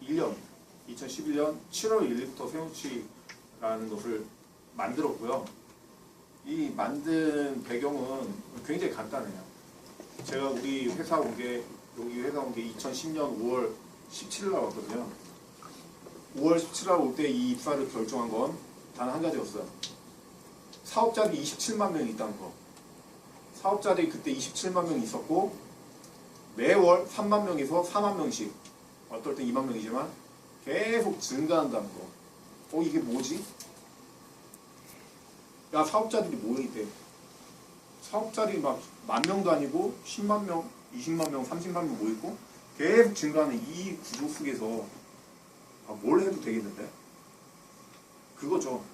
2011년 7월 1일부터 세무치라는 것을 만들었고요. 이 만든 배경은 굉장히 간단해요. 제가 우리 회사 온 게, 여기 회사 온 게 2010년 5월 17일 날 왔거든요. 5월 17일 날 올 때 이 입사를 결정한 건 단 한 가지였어요. 사업자들이 27만 명이 있다는 거. 사업자들이 그때 27만 명이 있었고 매월 3만 명에서 4만 명씩, 어떨 땐 2만 명이지만 계속 증가한다는 거. 이게 뭐지? 야, 사업자들이 모여있대. 사업자들이 막 10,000명도 아니고 10만 명, 20만 명, 30만 명 모이고 계속 증가하는 이 구조 속에서 뭘 해도 되겠는데? 그거죠.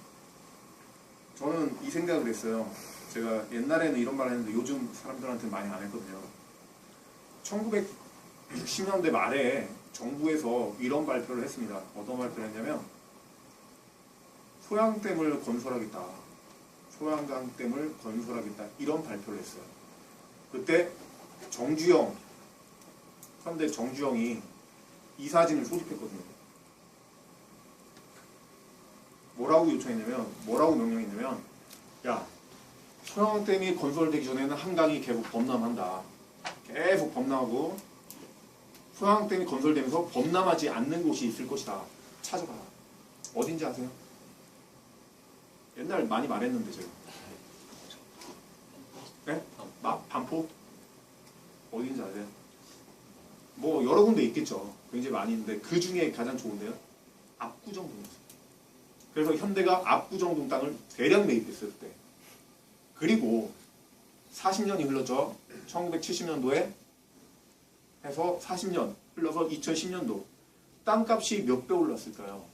저는 이 생각을 했어요. 제가 옛날에는 이런 말 했는데 요즘 사람들한테 많이 안 했거든요. 1960년대 말에 정부에서 이런 발표를 했습니다. 어떤 발표를 했냐면 소양댐을 건설하겠다. 소양강댐을 건설하겠다. 이런 발표를 했어요. 그때 정주영, 현대 정주영이 이사진을 소집했거든요. 뭐라고 요청했냐면, 뭐라고 명령했냐면, 야, 소양댐이 건설되기 전에는 한강이 계속 범람한다. 계속 범람하고 소양댐이 건설되면서 범람하지 않는 곳이 있을 것이다. 찾아봐. 어딘지 아세요? 옛날 많이 말했는데 제가. 네? 반포? 어딘지 아세요? 뭐 여러 군데 있겠죠. 굉장히 많이 있는데 그 중에 가장 좋은데요. 압구정동이었어요. 그래서 현대가 압구정동 땅을 대량 매입했어요 그때. 그리고 40년이 흘렀죠. 1970년도에 해서 40년 흘러서 2010년도 땅값이 몇 배 올랐을까요?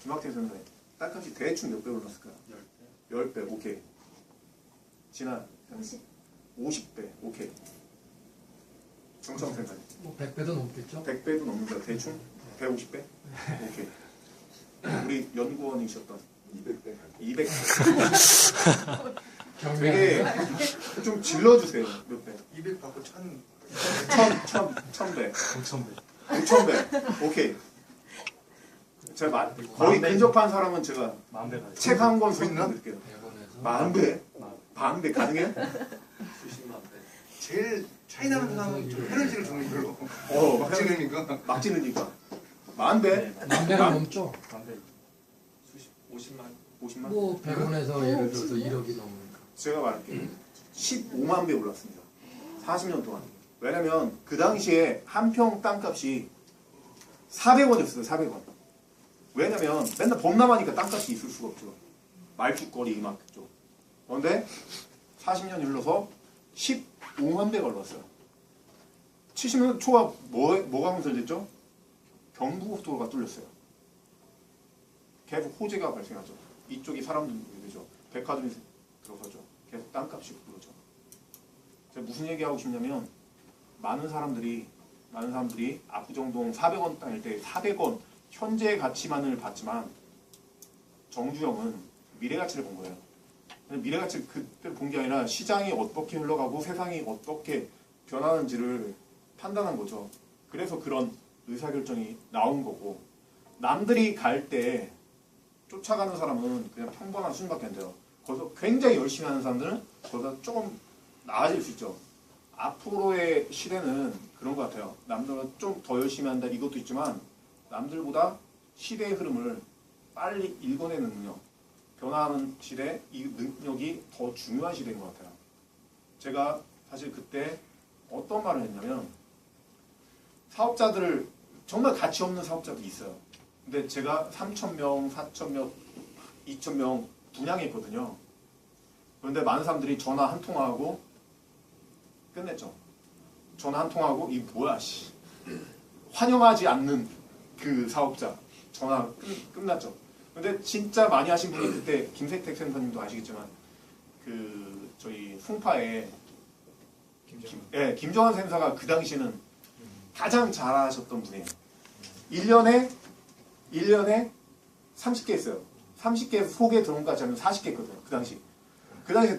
김학태 선생님, 땅값이 대충 몇 배 올랐을까요? 10배. 10배, 오케이. 진아 50배, 오케이. 중청 생산이. 뭐 100배도 넘겠죠? 100배도 넘는다. 대충 150배? 오케이. 우리 연구원이셨던 200배. 200배. 되게 좀 질러주세요. 몇 배? 200 받고 1000. 1000배. 5000배. 9000배. 오케이. 제가 거의 근접한 사람은 제가 책 한 권 소개해드릴게요. 10,000배? 10,000배 가능해요? 수십만 배. 제일 차이 나는 사람은 좀 에너지를 주는 걸로. 막 지르니까. 막 지르니까. 10,000배? 10,000배는 넘죠? 50만? 뭐 100원에서 예를 들어서 1억이 넘으니까. 제가 말할게요. 15만 배 올랐습니다. 40년 동안. 왜냐면 그 당시에 한 평 땅값이 400원이었어요. 400원. 왜냐면 맨날 범람하니까 땅값이 있을 수가 없죠. 말죽거리 이만큼죠. 그런데 40년이 흘러서 15만 배가 올랐어요. 70년 초가 뭐가 건설됐죠? 경부고속도로가 뚫렸어요. 계속 호재가 발생하죠. 이쪽이 사람들이 되죠. 백화점이 들어서죠. 계속 땅값이 오르죠. 제가 무슨 얘기하고 싶냐면 많은 사람들이 압구정동 400원 땅일 때 400원 현재 가치만을 봤지만 정주영은 미래 가치를 본 거예요. 미래 가치를 그때 본 게 아니라 시장이 어떻게 흘러가고 세상이 어떻게 변하는지를 판단한 거죠. 그래서 그런 의사결정이 나온 거고, 남들이 갈 때 쫓아가는 사람은 그냥 평범한 수준밖에 안 돼요. 거기서 굉장히 열심히 하는 사람들은 거기서 조금 나아질 수 있죠. 앞으로의 시대는 그런 것 같아요. 남들은 좀 더 열심히 한다 이것도 있지만 남들보다 시대의 흐름을 빨리 읽어내는 능력, 변화하는 시대, 이 능력이 더 중요한 시대인 것 같아요. 제가 사실 그때 어떤 말을 했냐면 사업자들을 정말 가치 없는 사업자들이 있어요. 근데 제가 3,000명, 4,000명, 2,000명 분양했거든요. 그런데 많은 사람들이 전화 한 통화하고 끝냈죠. 전화 한 통화하고 이 뭐야 씨 환영하지 않는 그 사업자 전화 끝났죠. 근데 진짜 많이 하신 분이 그때 김세택 센터님도 아시겠지만 그 저희 송파에 김정환 센터가 그 당시에는 가장 잘하셨던 분이에요. 1년에 30개 했어요. 30개 소개 들어온까지 하면 40개 했거든요. 그 당시에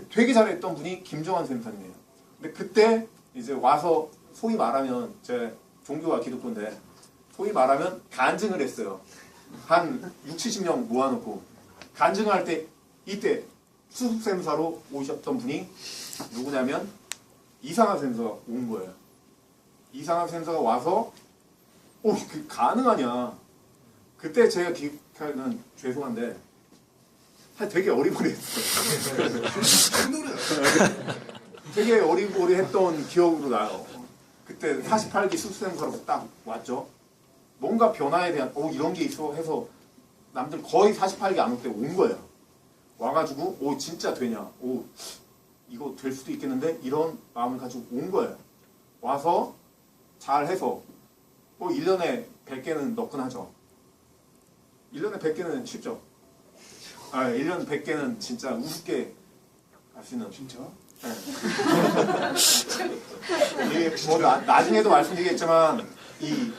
되게 잘했던 분이 김정환 센터님이에요. 근데 그때 이제 와서 소위 말하면 제 종교가 기독교인데 소위 말하면 간증을 했어요. 한 6, 70명 모아놓고 간증을 할 때 이때 수습샘사로 오셨던 분이 누구냐면 이상한 샘사가 온 거예요. 이상한 샘사가 와서 그 가능하냐. 그때 제가 기억하는 죄송한데 되게 어리버리했어요. 되게 어리버리했던 기억으로 나요. 그때 48기 수습샘사로 딱 왔죠. 뭔가 변화에 대한 이런 게 있어 해서 남들 거의 48기 안 올 때 온 거예요. 와가지고 진짜 되냐, 이거 될 수도 있겠는데 이런 마음을 가지고 온 거예요. 와서 잘해서 1년에 100개는 넣긴 하죠. 1년에 100개는 쉽죠. 1년 100개는 진짜 우습게 할 수 있는. 진짜? 네. 이게 나중에도 말씀드리겠지만 이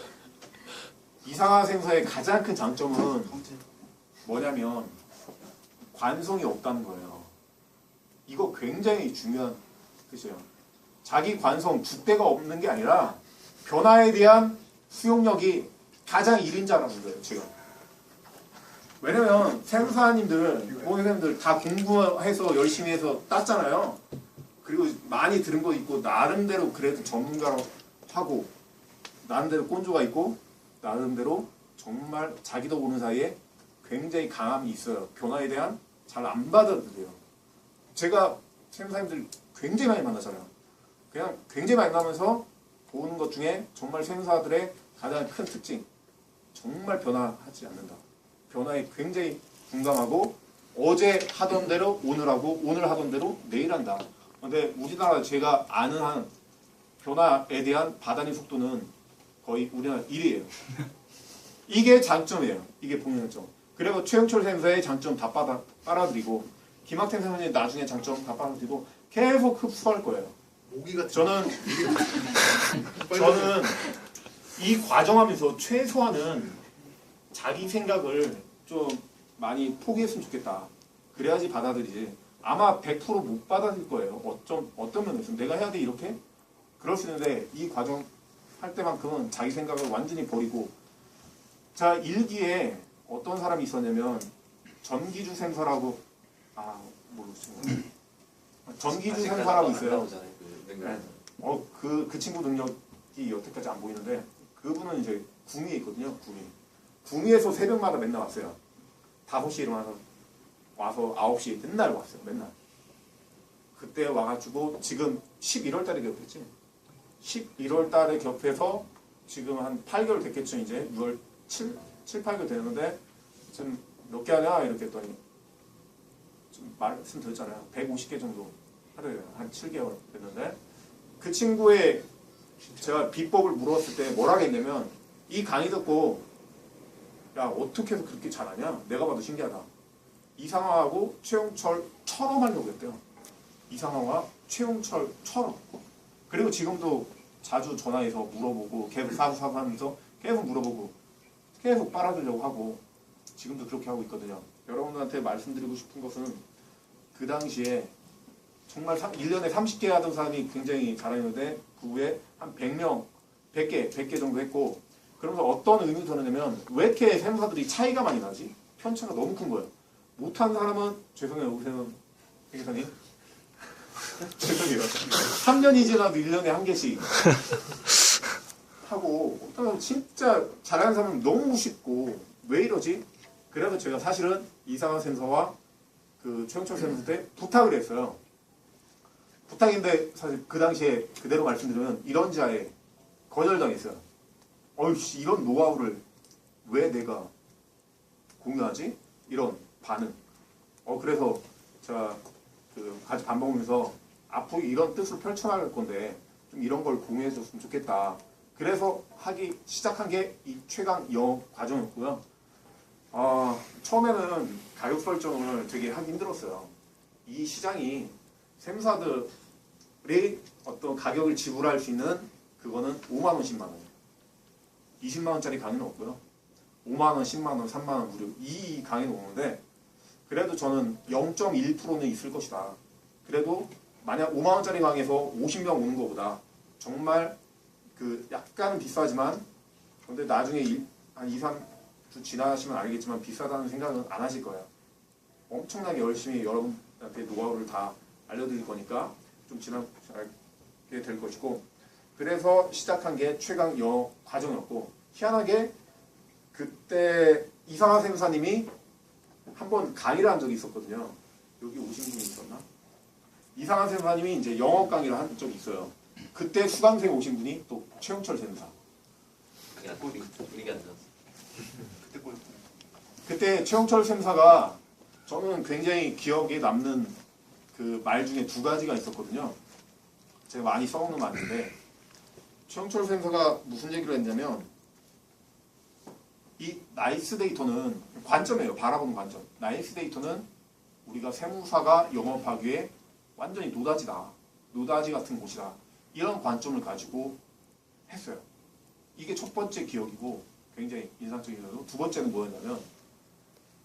이상한 생사의 가장 큰 장점은 뭐냐면 관성이 없다는 거예요. 이거 굉장히 중요한 뜻이에요. 자기 관성, 줏대가 없는 게 아니라 변화에 대한 수용력이 가장 1인자라는 거예요, 지금. 왜냐면 생사님들, 보호생님들 다 공부해서 열심히 해서 땄잖아요. 그리고 많이 들은 거 있고 나름대로 그래도 전문가로 하고 나름대로 꼰조가 있고 나름대로 정말 자기도 모르는 사이에 굉장히 강함이 있어요. 변화에 대한 잘 안 받아들여요. 제가 생사님들 굉장히 많이 만나잖아요. 그냥 굉장히 많이 만나면서 보는 것 중에 정말 생사들의 가장 큰 특징, 정말 변화하지 않는다. 변화에 굉장히 공감하고 어제 하던 대로 오늘 하고 오늘 하던 대로 내일 한다. 근데 우리나라 제가 아는 한 변화에 대한 받아들임 속도는 거의 우리나라 1위에요. 이게 장점이에요. 이게 본인의 점. 그리고 최영철 쌤의 장점 다 빨아들이고 김학태 쌤은 나중에 장점 다 빨아들이고 계속 흡수할 거예요. 모기 같은. 저는 이 과정하면서 최소한은 자기 생각을 좀 많이 포기했으면 좋겠다. 그래야지 받아들이지. 아마 100% 못 받아들일 거예요. 어떤 면에서 내가 해야 돼 이렇게? 그럴 수 있는데 이 과정 할 때만큼은 자기 생각을 완전히 버리고. 자, 일기에 어떤 사람이 있었냐면 전기주 생사라고 모르겠어요. 전기주 생사라고 있어요. 네. 그 친구 능력이 여태까지 안 보이는데 그분은 이제 구미에 있거든요. 구미에서 새벽마다 맨날 왔어요. 5시에 일어나서 와서 9시에 맨날 왔어요. 맨날. 그때 와가지고 지금 11월 달에 겹했지. 11월 달에 겹해서 지금 한 8개월 됐겠죠. 이제 6월 7, 8개월 되는데 지금 몇 개 하냐 이렇게 했더니 좀 말씀드렸잖아요. 150개 정도 하루에 한 7개월 됐는데 그 친구의 제가 비법을 물었을 때 뭐라고 했냐면 이 강의 듣고 야 어떻게 해서 그렇게 잘하냐? 내가 봐도 신기하다. 이상화하고 최용철처럼 하려고 했대요. 이상화와 최용철처럼. 그리고 지금도 자주 전화해서 물어보고 계속 사부사부 하면서 계속 물어보고 계속 빨아들려고 하고 지금도 그렇게 하고 있거든요. 여러분들한테 말씀드리고 싶은 것은 그 당시에 정말 1년에 30개 하던 사람이 굉장히 잘하는데 그 후에 한 100명, 100개 정도 했고 그러면서 어떤 의미가 드느냐면 왜 이렇게 세무사들이 차이가 많이 나지? 편차가 너무 큰 거예요. 못한 사람은 죄송해요. 우세는 회계사님 죄송해요. 3년이 지나도 1년에 한 개씩 하고 어떤 사람은 진짜 잘하는 사람은 너무 쉽고 왜 이러지? 그래서 제가 사실은 이상한 샘사와 그 최영철 샘사 때 부탁을 했어요. 부탁인데 사실 그 당시에 그대로 말씀드리면 이런 자에 거절당했어요. 어이씨 이런 노하우를 왜 내가 공유하지? 이런 반응. 그래서 제가 같이 밥 먹으면서 앞으로 이런 뜻을 펼쳐나갈 건데 좀 이런 걸 공유해줬으면 좋겠다. 그래서 시작한 게 이 최강 영어 과정이었고요. 처음에는 가격 설정을 되게 하기 힘들었어요. 이 시장이 샘사들의 어떤 가격을 지불할 수 있는 그거는 5만원, 10만원. 20만원짜리 강의는 없고요. 5만원, 10만원, 3만원 무료 이 강의는 오는데 그래도 저는 0.1%는 있을 것이다. 그래도 만약 5만원짜리 강의에서 50명 오는 것보다 정말 그 약간은 비싸지만 근데 나중에 한 2, 3주 지나시면 알겠지만 비싸다는 생각은 안 하실 거예요. 엄청나게 열심히 여러분한테 노하우를 다 알려드릴 거니까 좀 지나게 될 것이고 그래서 시작한 게 최강 영어 과정이었고 희한하게 그때 이상하 쌤사님이 한번 강의를 한 적이 있었거든요. 여기 오신 분이 있었나? 이상하 쌤사님이 이제 영어 강의를 한 적이 있어요. 그때 수강생 오신 분이 또 최영철 쌤사. 우리가 안 나왔어. 그때 꼴. 그때 최영철 쌤사가 저는 굉장히 기억에 남는 그 말 중에 두 가지가 있었거든요. 제가 많이 써먹는 말인데 최영철 쌤사가 무슨 얘기를 했냐면 이 나이스 데이터는 관점이에요. 바라보는 관점. 나이스 데이터는 우리가 세무사가 영업하기에 완전히 노다지다. 노다지 같은 곳이다. 이런 관점을 가지고 했어요. 이게 첫 번째 기억이고 굉장히 인상적이고 두 번째는 뭐였냐면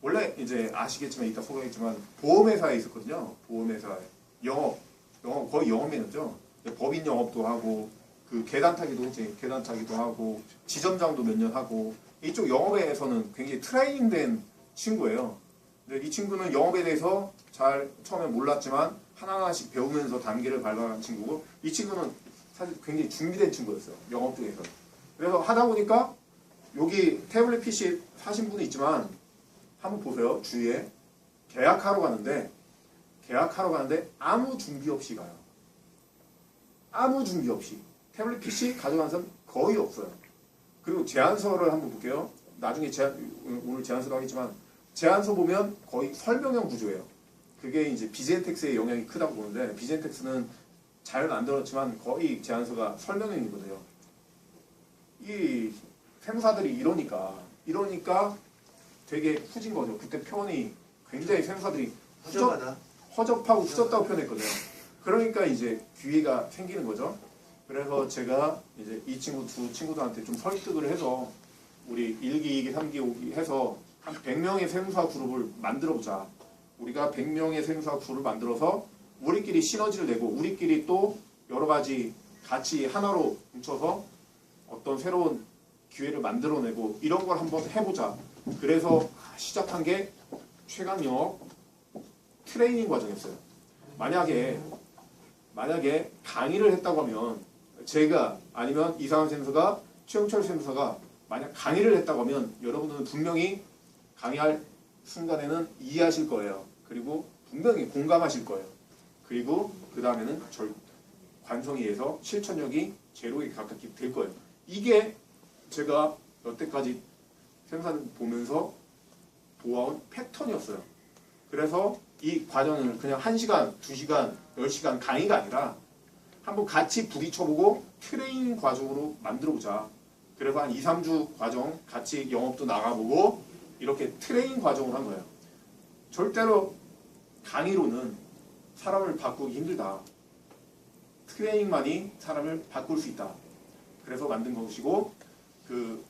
원래 이제 아시겠지만 이따 소개하겠지만 보험회사에 있었거든요. 보험회사 영업 거의 영업 매니저죠. 법인 영업도 하고 그 계단 타기도 이제 계단 타기도 하고 지점장도 몇 년 하고 이쪽 영업에서는 굉장히 트레이닝된 친구예요. 근데 이 친구는 영업에 대해서 잘 처음에 몰랐지만 하나하나씩 배우면서 단계를 밟아간 친구고 이 친구는 사실 굉장히 준비된 친구였어요. 영업 쪽에서. 그래서 하다 보니까 여기 태블릿 PC 사신 분이 있지만 한번 보세요. 주위에 계약하러 가는데 아무 준비 없이 가요. 아무 준비 없이. 태블릿 PC 가져간 사람 거의 없어요. 그리고 제안서를 한번 볼게요. 나중에 오늘 제안서도 하겠지만 제안서 보면 거의 설명형 구조예요. 그게 이제 비젠텍스의 영향이 크다고 보는데 비젠텍스는 잘 만들었지만 거의 제안서가 설명형이거든요. 이 세무사들이 이러니까 되게 후진 거죠. 그때 표현이 굉장히 세무사들이 허접하다. 허접하고 후졌다고 표현했거든요. 그러니까 이제 기회가 생기는 거죠. 그래서 제가 이제 이 두 친구들한테 좀 설득을 해서 우리 1기, 2기, 3기, 5기 해서 한 100명의 세무사 그룹을 만들어보자. 우리가 100명의 세무사 그룹을 만들어서 우리끼리 시너지를 내고 우리끼리 또 여러 가지 같이 하나로 뭉쳐서 어떤 새로운 기회를 만들어내고 이런 걸 한번 해보자. 그래서 시작한 게 최강 영업 트레이닝 과정이었어요. 만약에 강의를 했다고 하면 제가 아니면 이상한 세무사가 최영철 세무사가 만약 강의를 했다고 하면 여러분들은 분명히 강의할 순간에는 이해하실 거예요. 그리고 분명히 공감하실 거예요. 그리고 그 다음에는 관성이에서 실천력이 제로에 가깝게 될 거예요. 이게 제가 여태까지 세무사님 보면서 보아온 패턴이었어요. 그래서 이 과정을 그냥 1시간, 2시간, 10시간 강의가 아니라 한번 같이 부딪혀보고 트레이닝 과정으로 만들어보자. 그래서 한 2, 3주 과정 같이 영업도 나가보고 이렇게 트레이닝 과정을 한 거예요. 절대로 강의로는 사람을 바꾸기 힘들다. 트레이닝만이 사람을 바꿀 수 있다. 그래서 만든 것이고 그